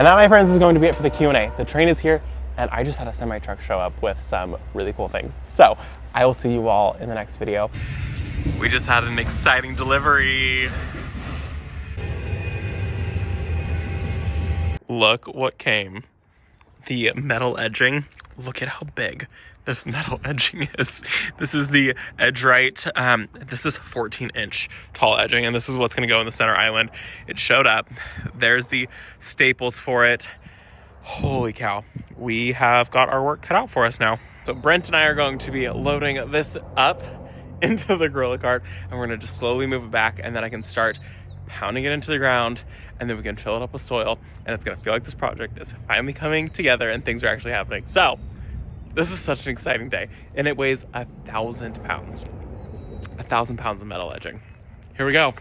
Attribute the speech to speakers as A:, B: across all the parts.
A: And that, my friends, is going to be it for the Q&A. The train is here, and I just had a semi-truck show up with some really cool things. So I will see you all in the next video. We just had an exciting delivery. Look what came. The metal edging. Look at how big this metal edging is. This is the EdgeRite. This is 14-inch tall edging, and this is what's gonna go in the center island. It showed up. There's the staples for it. Holy cow. We have got our work cut out for us now. So Brent and I are going to be loading this up into the Gorilla Cart, and we're gonna just slowly move it back, and then I can start pounding it into the ground, and then we can fill it up with soil, and it's gonna feel like this project is finally coming together and things are actually happening. So this is such an exciting day, and it weighs 1,000 pounds. 1,000 pounds of metal edging. Here we go.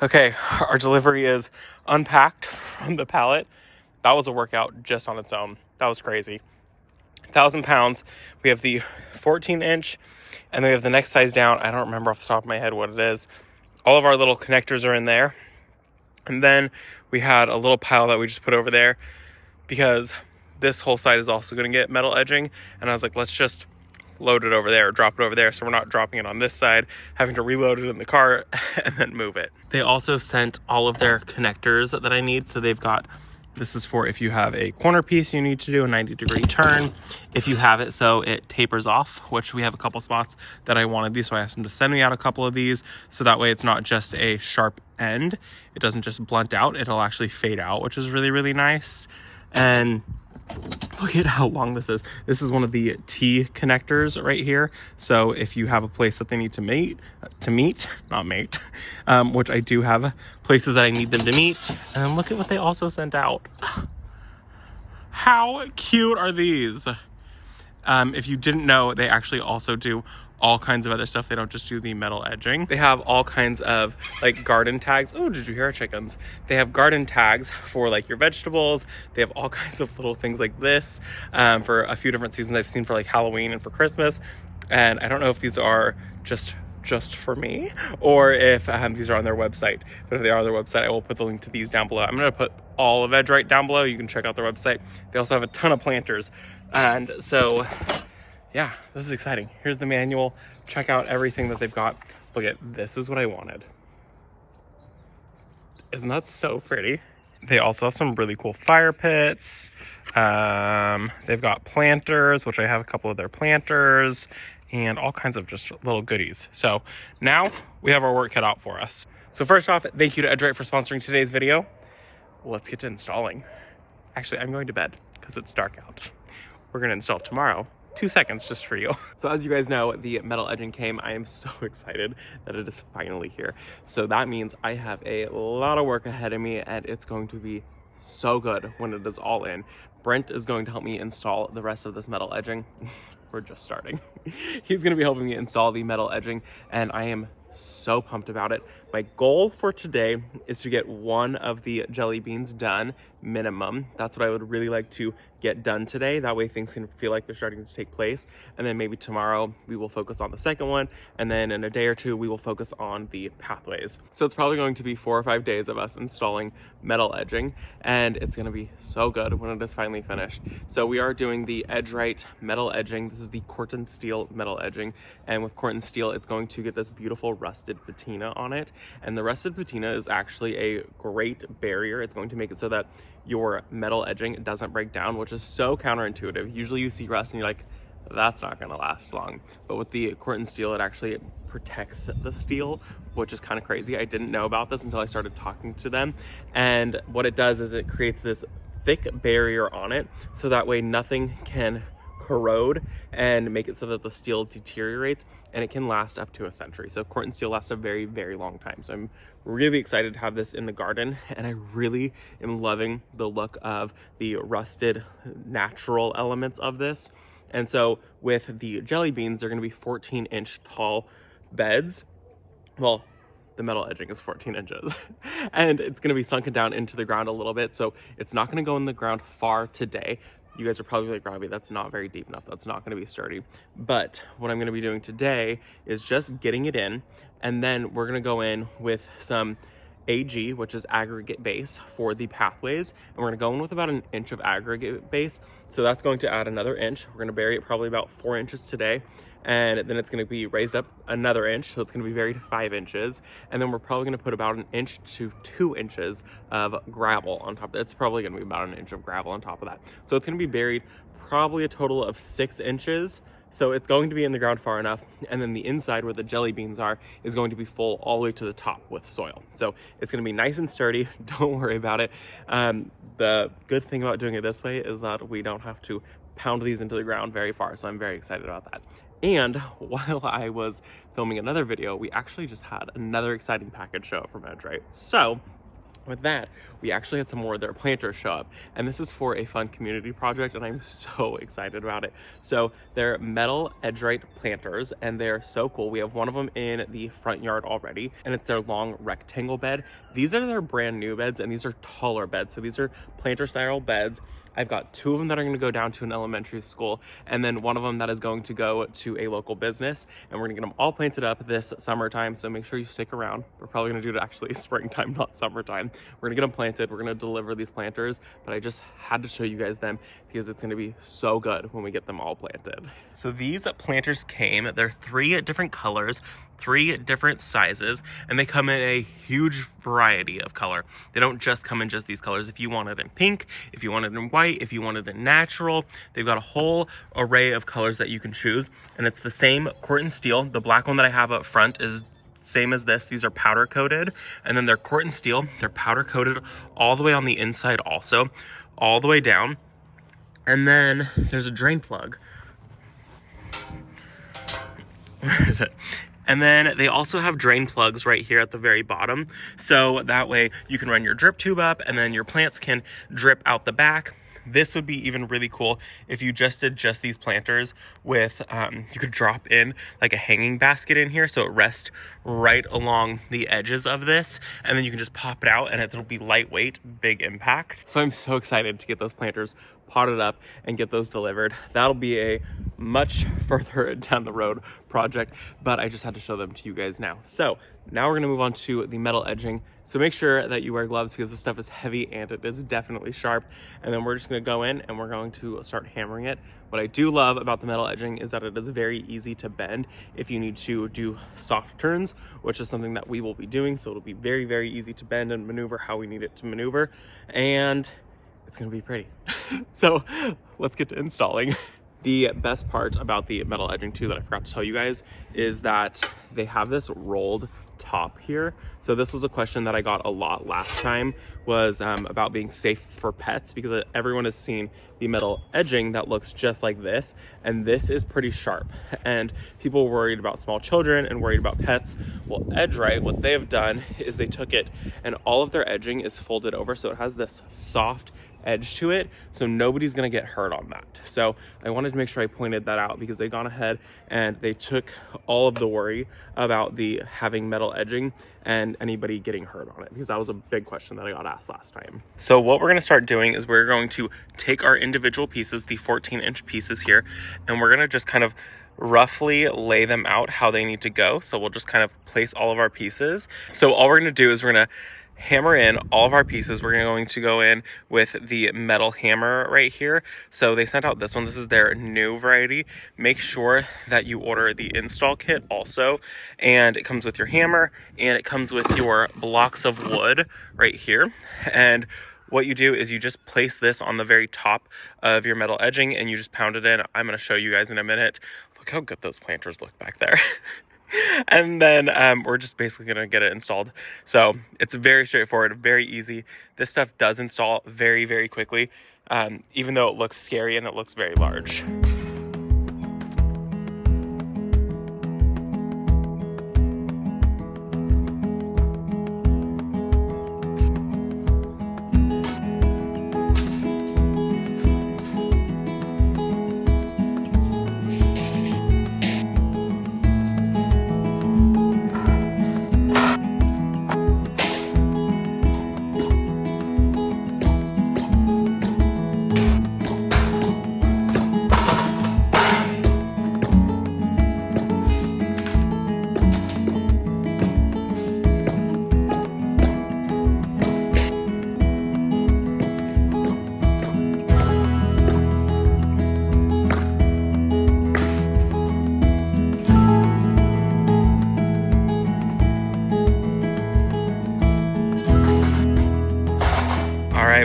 A: Okay, our delivery is unpacked from the pallet. That was a workout just on its own. That was crazy. 1,000 pounds. We have the 14-inch, and then we have the next size down. I don't remember off the top of my head what it is. All of our little connectors are in there. And then we had a little pile that we just put over there because this whole side is also going to get metal edging. And I was like, let's just load it over there, or drop it over there, so we're not dropping it on this side, having to reload it in the car and then move it. They also sent all of their connectors that I need. So they've got, this is for if you have a corner piece you need to do a 90-degree turn, if you have it so it tapers off, which we have a couple spots that I wanted these, so I asked them to send me out a couple of these, so that way it's not just a sharp end, it doesn't just blunt out, it'll actually fade out, which is really, really nice. And look at how long this is. This is one of the T connectors right here. So if you have a place that they need to meet, which I do have places that I need them to meet. And then look at what they also sent out. How cute are these? If you didn't know, they actually also do all kinds of other stuff. They don't just do the metal edging. They have all kinds of like garden tags. Oh, did you hear our chickens? They have garden tags for like your vegetables. They have all kinds of little things like this for a few different seasons I've seen for like Halloween and for Christmas. And I don't know if these are just for me or if these are on their website. But if they are on their website, I will put the link to these down below. I'm gonna put all of EdgeRite down below. You can check out their website. They also have a ton of planters. And so, yeah, this is exciting. Here's the manual. Check out everything that they've got. Look at, this is what I wanted. Isn't that so pretty? They also have some really cool fire pits. They've got planters, which I have a couple of their planters, and all kinds of just little goodies. So now we have our work cut out for us. So first off, thank you to EdgeRite for sponsoring today's video. Let's get to installing. Actually, I'm going to bed because it's dark out. We're gonna install tomorrow. 2 seconds just for you. So as you guys know, the metal edging came. I am so excited that it is finally here. So that means I have a lot of work ahead of me, and it's going to be so good when it is all in. Brent is going to help me install the rest of this metal edging. We're just starting. He's gonna be helping me install the metal edging, and I am so pumped about it. My goal for today is to get one of the jelly beans done, minimum. That's what I would really like to get done today. That way things can feel like they're starting to take place. And then maybe tomorrow we will focus on the second one. And then in a day or two, we will focus on the pathways. So it's probably going to be 4 or 5 days of us installing metal edging. And it's gonna be so good when it is finally finished. So we are doing the EdgeRite metal edging. This is the Corten steel metal edging. And with Corten steel, it's going to get this beautiful rusted patina on it. And the rusted patina is actually a great barrier. It's going to make it so that your metal edging doesn't break down, which is so counterintuitive. Usually you see rust and you're like, that's not gonna last long. But with the Corten steel, it actually protects the steel, which is kind of crazy. I didn't know about this until I started talking to them. And what it does is it creates this thick barrier on it, so that way nothing can corrode and make it so that the steel deteriorates, and it can last up to a century. So Corten steel lasts a very, very long time. So I'm really excited to have this in the garden, and I really am loving the look of the rusted natural elements of this. And so with the jelly beans, they're gonna be 14-inch tall beds. Well, the metal edging is 14 inches and it's gonna be sunken down into the ground a little bit. So it's not gonna go in the ground far today. You guys are probably like, Robbie, that's not very deep enough. That's not gonna be sturdy. But what I'm gonna be doing today is just getting it in, and then we're gonna go in with some AG, which is aggregate base for the pathways. And we're gonna go in with about 1 inch of aggregate base. So that's going to add another inch. We're gonna bury it probably about 4 inches today. And then it's gonna be raised up another inch. So it's gonna be buried 5 inches. And then we're probably gonna put about 1 inch to 2 inches of gravel on top of it. It's probably gonna be about 1 inch of gravel on top of that. So it's gonna be buried probably a total of 6 inches. So it's going to be in the ground far enough. And then the inside where the jelly beans are is going to be full all the way to the top with soil. So it's gonna be nice and sturdy. Don't worry about it. The good thing about doing it this way is that we don't have to pound these into the ground very far. So I'm very excited about that. And while I was filming another video, we actually just had another exciting package show up from Edge, right? So with that, we actually had some more of their planters show up, and this is for a fun community project, and I'm so excited about it. So they're metal edgerite planters, and they're so cool. We have one of them in the front yard already, and it's their long rectangle bed. These are their brand new beds, and these are taller beds. So these are planter style beds. I've got 2 of them that are going to go down to an elementary school, and then one of them that is going to go to a local business, and we're going to get them all planted up this summertime. So make sure you stick around. We're probably going to do it actually springtime, not summertime. We're going to get them planted. We're going to deliver these planters, but I just had to show you guys them because it's going to be so good when we get them all planted. So these planters came, they're 3 different colors, 3 different sizes, and they come in a huge variety of color. They don't just come in just these colors. If you want it in pink, if you want it in white, if you want it in natural, they've got a whole array of colors that you can choose. And it's the same Corten steel. The black one that I have up front is same as this. These are powder coated, and then they're Corten steel. They're powder coated all the way on the inside also, all the way down. And then there's a drain plug. Where is it? And then they also have drain plugs right here at the very bottom. So that way you can run your drip tube up, and then your plants can drip out the back. This would be even really cool if you just did just these planters with, you could drop in like a hanging basket in here so it rests right along the edges of this, and then you can just pop it out and it'll be lightweight, big impact. So I'm so excited to get those planters potted up and get those delivered. That'll be a much further down the road project, but I just had to show them to you guys now. So now we're gonna move on to the metal edging. So make sure that you wear gloves because this stuff is heavy and it is definitely sharp. And then we're just gonna go in and we're going to start hammering it. What I do love about the metal edging is that it is very easy to bend if you need to do soft turns, which is something that we will be doing. So it'll be very, very easy to bend and maneuver how we need it to maneuver. And it's gonna be pretty. So let's get to installing. The best part about the metal edging too that I forgot to tell you guys is that they have this rolled top here. So this was a question that I got a lot last time, was about being safe for pets, because everyone has seen the metal edging that looks just like this, and this is pretty sharp, and people were worried about small children and worried about pets. Well, Edgerite, what they have done is they took it and all of their edging is folded over, so it has this soft edge to it, so nobody's gonna get hurt on that. So I wanted to make sure I pointed that out because they've gone ahead and they took all of the worry about the having metal edging and anybody getting hurt on it, because that was a big question that I got asked last time. So what we're gonna start doing is we're going to take our individual pieces, the 14-inch pieces here, and we're gonna just kind of roughly lay them out how they need to go. So we'll just kind of place all of our pieces. So all we're gonna do is we're gonna hammer in all of our pieces. We're going to go in with the metal hammer right here. So they sent out this one. This is their new variety. Make sure that you order the install kit also. And it comes with your hammer and it comes with your blocks of wood right here. And what you do is you just place this on the very top of your metal edging and you just pound it in. I'm going to show you guys in a minute. Look how good those planters look back there. And then we're just basically going to get it installed. So it's very straightforward, very easy. This stuff does install very, very quickly, even though it looks scary and it looks very large.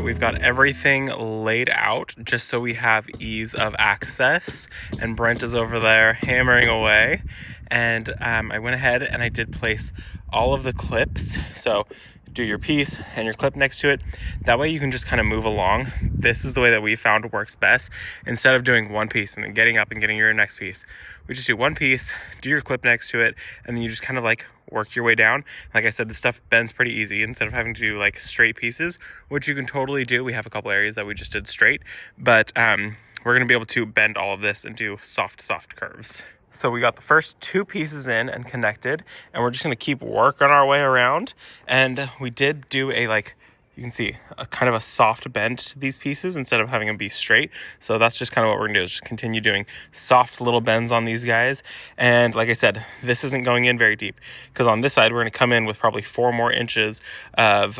A: We've got everything laid out just so we have ease of access, and Brent is over there hammering away, and I went ahead and I did place all of the clips. So do your piece and your clip next to it. That way you can just kind of move along. This is the way that we found works best. Instead of doing one piece and then getting up and getting your next piece, we just do one piece, do your clip next to it, and then you just kind of like work your way down. Like I said, this stuff bends pretty easy instead of having to do like straight pieces, which you can totally do. We have a couple areas that we just did straight, but we're going to be able to bend all of this and do soft curves. So we got the first two pieces in and connected, and we're just going to keep working our way around. And we did do a, like, you can see a kind of a soft bend to these pieces instead of having them be straight. So that's just kind of what we're gonna do, is just continue doing soft little bends on these guys. And like I said, this isn't going in very deep, because on this side we're gonna come in with probably 4 more inches of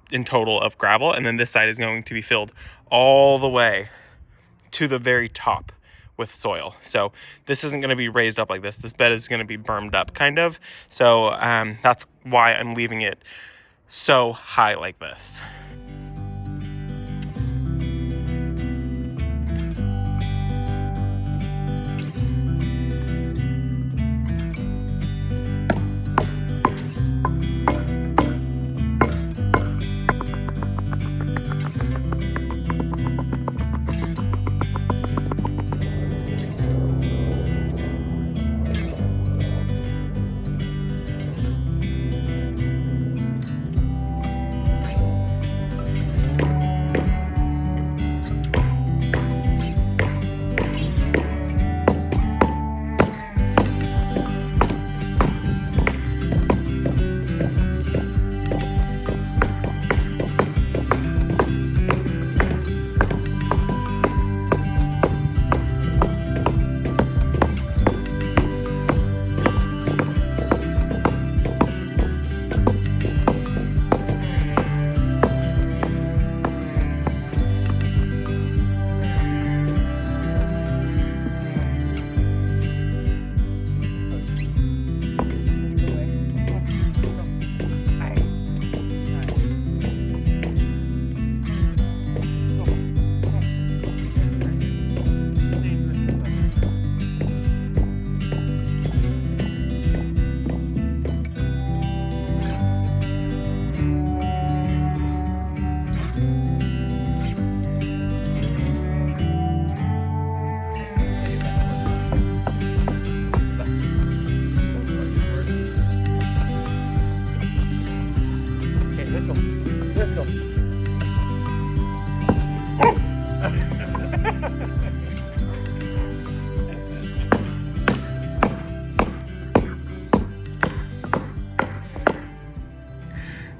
A: in total of gravel, and then this side is going to be filled all the way to the very top with soil. So this isn't going to be raised up like this. This bed is going to be bermed up kind of. So that's why I'm leaving it so high like this.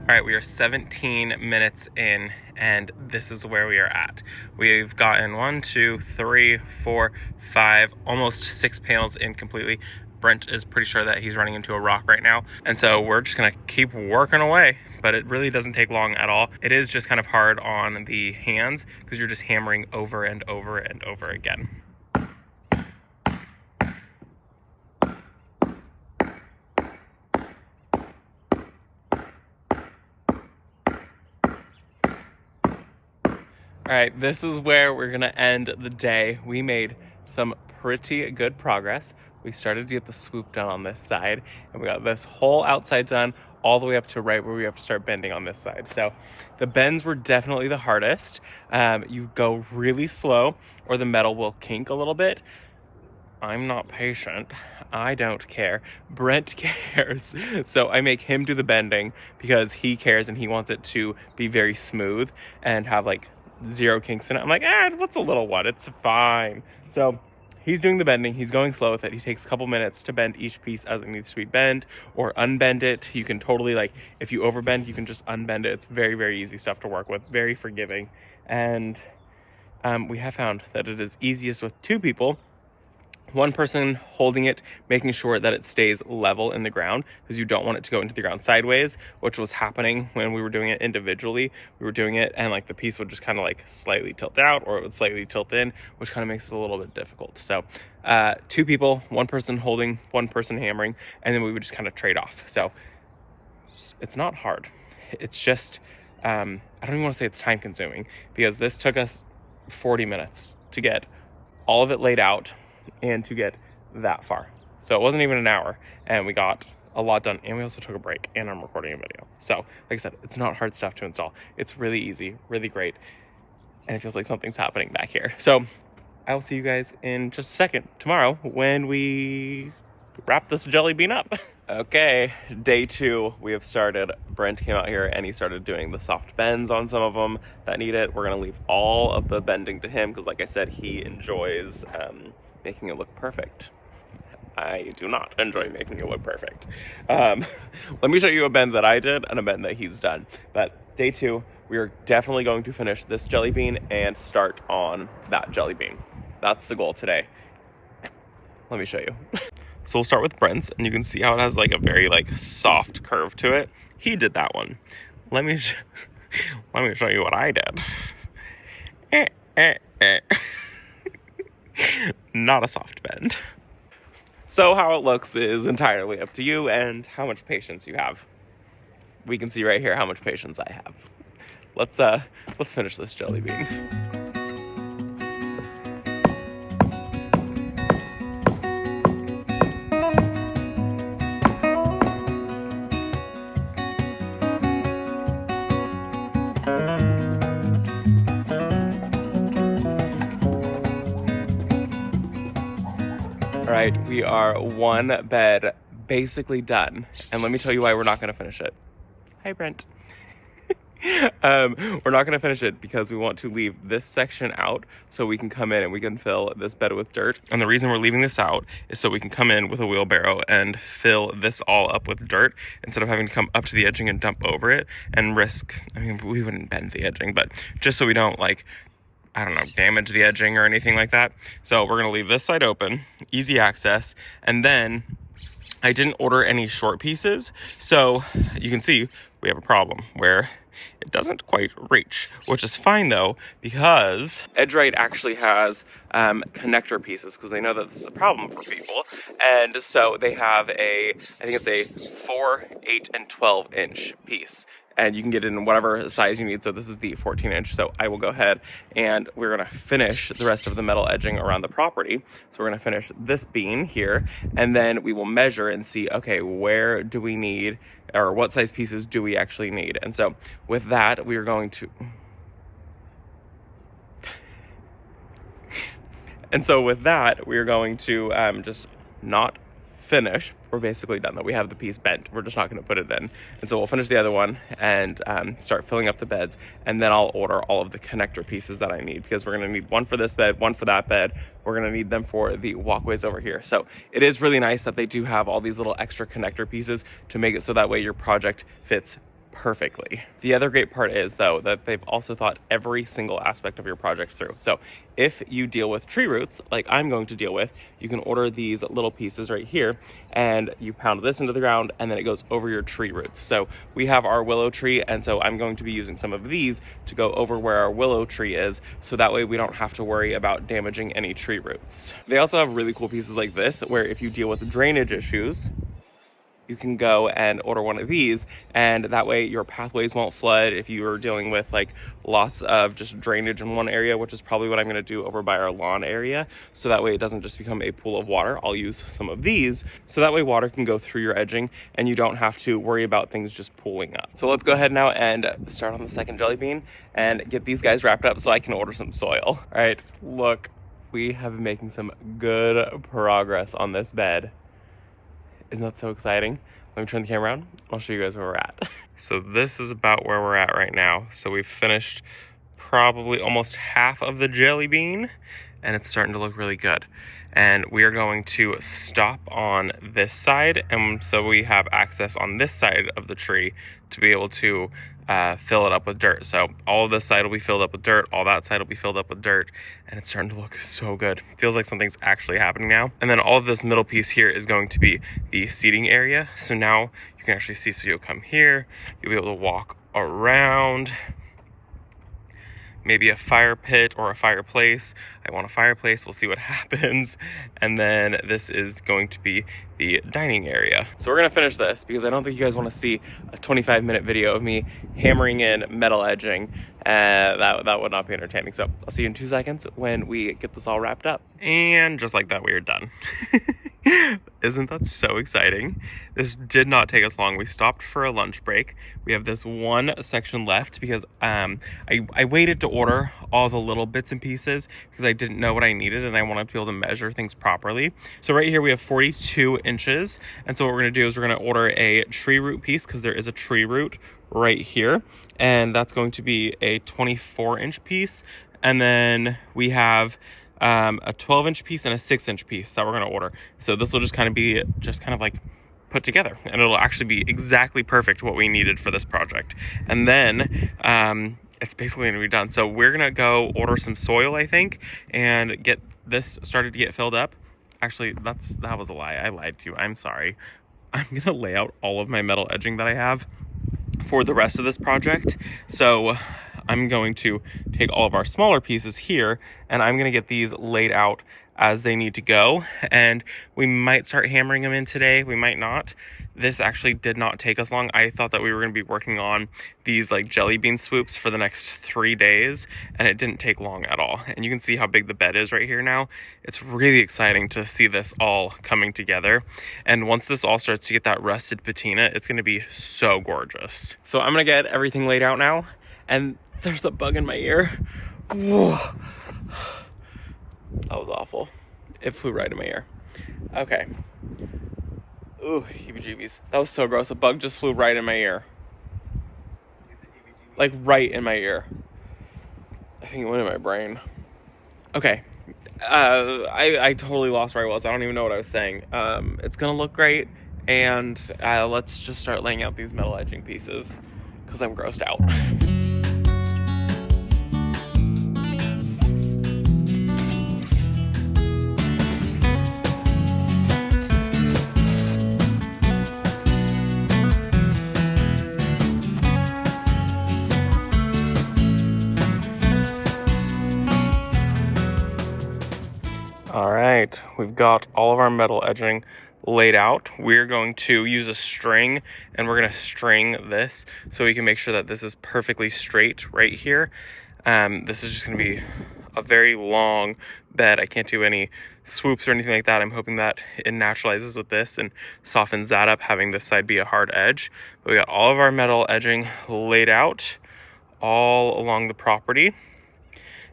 A: All right, we are 17 minutes in, and this is where we are at. We've gotten 1, 2, 3, 4, 5, almost 6 panels in completely. Brent is pretty sure that he's running into a rock right now. And so we're just gonna keep working away, but it really doesn't take long at all. It is just kind of hard on the hands because you're just hammering over and over and over again. All right, this is where we're gonna end the day. We made some pretty good progress. We started to get the swoop done on this side, and we got this whole outside done all the way up to right where we have to start bending on this side. So the bends were definitely the hardest. You go really slow or the metal will kink a little bit. I'm not patient. I don't care. Brent cares. So I make him do the bending because he cares and he wants it to be very smooth and have like zero kinks in it. I'm like, what's a little one? It's fine. So he's doing the bending. He's going slow with it. He takes a couple minutes to bend each piece as it needs to be bent or unbend it. You can totally, like, if you overbend, you can just unbend it. It's very, very easy stuff to work with. Very forgiving. And we have found that it is easiest with two people. One person holding it, making sure that it stays level in the ground because you don't want it to go into the ground sideways, which was happening when we were doing it individually. We were doing it and like the piece would just kind of like slightly tilt out or it would slightly tilt in, which kind of makes it a little bit difficult. So two people, one person holding, one person hammering, and then we would just kind of trade off. So it's not hard. It's just, I don't even want to say it's time consuming because this took us 40 minutes to get all of it laid out and to get that far. So it wasn't even an hour and we got a lot done, and we also took a break and I'm recording a video. So like I said, it's not hard stuff to install. It's really easy, really great, and it feels like something's happening back here. So I will see you guys in just a second tomorrow when we wrap this jelly bean up. Okay, day 2, we have started. Brent came out here and he started doing the soft bends on some of them that need it. We're gonna leave all of the bending to him because like I said, he enjoys making it look perfect. I do not enjoy making it look perfect. Let me show you a bend that I did and a bend that he's done. But day 2, we are definitely going to finish this jelly bean and start on that jelly bean. That's the goal today. Let me show you. So we'll start with Brent's, and you can see how it has like a very like soft curve to it. He did that one. Let me show you what I did. Not a soft bend. So how it looks is entirely up to you and how much patience you have. We can see right here how much patience I have. Let's finish this jelly bean. All right, we are one bed basically done. And let me tell you why we're not gonna finish it. Hi, Brent. We're not gonna finish it because we want to leave this section out so we can come in and we can fill this bed with dirt. And the reason we're leaving this out is so we can come in with a wheelbarrow and fill this all up with dirt instead of having to come up to the edging and dump over it and risk, I mean, we wouldn't bend the edging, but just so we don't like, I don't know, damage the edging or anything like that. So we're gonna leave this side open, easy access, and then I didn't order any short pieces, so you can see we have a problem where it doesn't quite reach, which is fine though, because EdgeRite actually has connector pieces because they know that this is a problem for people. And so they have I think it's a 4, 8, and 12 inch piece. And you can get it in whatever size you need. So this is the 14 inch. So I will go ahead and we're gonna finish the rest of the metal edging around the property. So we're gonna finish this beam here, and then we will measure and see, okay, where do we need, or what size pieces do we actually need? And so with that, we are going to, just not finish. We're basically done though. We have the piece bent. We're just not going to put it in. And so we'll finish the other one and start filling up the beds. And then I'll order all of the connector pieces that I need, because we're going to need one for this bed, one for that bed. We're going to need them for the walkways over here. So it is really nice that they do have all these little extra connector pieces to make it so that way your project fits perfectly. The other great part is though that they've also thought every single aspect of your project through. So if you deal with tree roots like I'm going to deal with, you can order these little pieces right here and you pound this into the ground and then it goes over your tree roots. So we have our willow tree, and so I'm going to be using some of these to go over where our willow tree is, so that way we don't have to worry about damaging any tree roots. They also have really cool pieces like this where if you deal with drainage issues, you can go and order one of these, and that way your pathways won't flood if you are dealing with like lots of just drainage in one area, which is probably what I'm going to do over by our lawn area. So that way it doesn't just become a pool of water. I'll use some of these so that way water can go through your edging and you don't have to worry about things just pooling up. So let's go ahead now and start on the second jelly bean and get these guys wrapped up so I can order some soil. All right, look, we have been making some good progress on this bed. Isn't that so exciting? Let me turn the camera on. I'll show you guys where we're at. So this is about where we're at right now. So we've finished probably almost half of the jelly bean, and it's starting to look really good. And we are going to stop on this side, and so we have access on this side of the tree to be able to fill it up with dirt. So all of this side will be filled up with dirt, all that side will be filled up with dirt, and it's starting to look so good. Feels like something's actually happening now. And then all of this middle piece here is going to be the seating area. So now you can actually see, so you'll come here, you'll be able to walk around, maybe a fire pit or a fireplace. I want a fireplace, we'll see what happens. And then this is going to be the dining area. So we're gonna finish this because I don't think you guys wanna see a 25-minute video of me hammering in metal edging. That would not be entertaining. So I'll see you in 2 seconds when we get this all wrapped up. And just like that, we are done. Isn't that so exciting? This did not take us long. We stopped for a lunch break. We have this one section left because I waited to order all the little bits and pieces because I didn't know what I needed and I wanted to be able to measure things properly. So right here we have 42 inches. And so what we're gonna do is we're gonna order a tree root piece because there is a tree root right here. And that's going to be a 24-inch piece. And then we have a 12-inch piece and a 6-inch piece that we're going to order. So this will just kind of like put together, and it'll actually be exactly perfect what we needed for this project. And then it's basically going to be done. So we're going to go order some soil, I think, and get this started to get filled up. Actually, that was a lie. I lied to you. I'm sorry. I'm going to lay out all of my metal edging that I have for the rest of this project. So I'm going to take all of our smaller pieces here and I'm going to get these laid out as they need to go. And we might start hammering them in today. We might not. This actually did not take us long. I thought that we were going to be working on these like jelly bean swoops for the next 3 days, and it didn't take long at all. And you can see how big the bed is right here now. It's really exciting to see this all coming together. And once this all starts to get that rusted patina, it's going to be so gorgeous. So I'm going to get everything laid out now. And there's a bug in my ear. Whoa. That was awful. It flew right in my ear. Okay. Ooh, heebie-jeebies. That was so gross. A bug just flew right in my ear. Like right in my ear. I think it went in my brain. Okay. I totally lost where I was. I don't even know what I was saying. It's gonna look great. And let's just start laying out these metal edging pieces because I'm grossed out. All right, we've got all of our metal edging laid out. We're going to use a string and we're going to string this so we can make sure that this is perfectly straight right here. This is just going to be a very long bed. I can't do any swoops or anything like that. I'm hoping that it naturalizes with this and softens that up, having this side be a hard edge. But we got all of our metal edging laid out all along the property.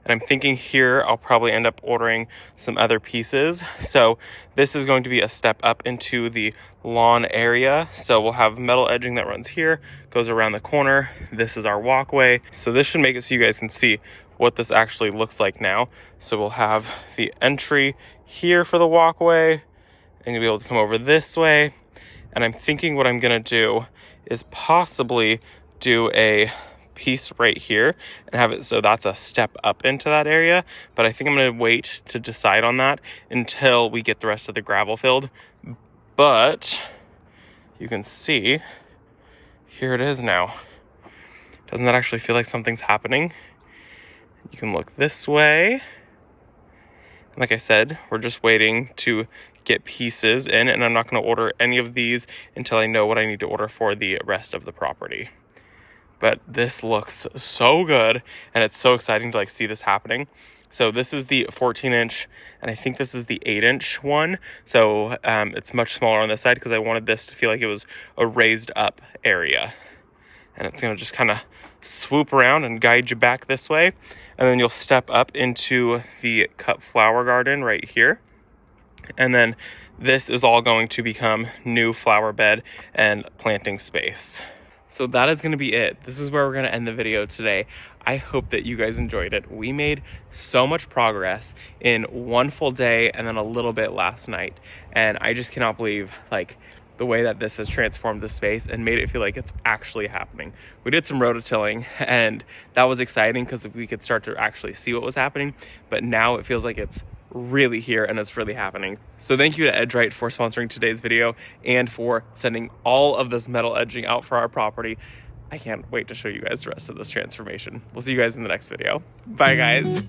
A: And I'm thinking here I'll probably end up ordering some other pieces. So this is going to be a step up into the lawn area. So we'll have metal edging that runs here, goes around the corner. This is our walkway. So this should make it so you guys can see what this actually looks like now. So we'll have the entry here for the walkway, and you'll be able to come over this way. And I'm thinking what I'm gonna do is possibly do a piece right here and have it so that's a step up into that area, but I think I'm going to wait to decide on that until we get the rest of the gravel filled. But you can see here it is now. Doesn't that actually feel like something's happening? You can look this way. Like I said, we're just waiting to get pieces in, and I'm not going to order any of these until I know what I need to order for the rest of the property. But this looks so good, and it's so exciting to like see this happening. So this is the 14-inch, and I think this is the 8-inch one. So it's much smaller on this side because I wanted this to feel like it was a raised up area. And it's gonna just kind of swoop around and guide you back this way. And then you'll step up into the cut flower garden right here. And then this is all going to become new flower bed and planting space. So that is going to be it. This is where we're going to end the video today. I hope that you guys enjoyed it. We made so much progress in one full day and then a little bit last night. And I just cannot believe like the way that this has transformed the space and made it feel like it's actually happening. We did some rototilling, and that was exciting because we could start to actually see what was happening. But now it feels like it's really here and it's really happening. So thank you to EdgeRite for sponsoring today's video and for sending all of this metal edging out for our property. I can't wait to show you guys the rest of this transformation. We'll see you guys in the next video. Bye guys.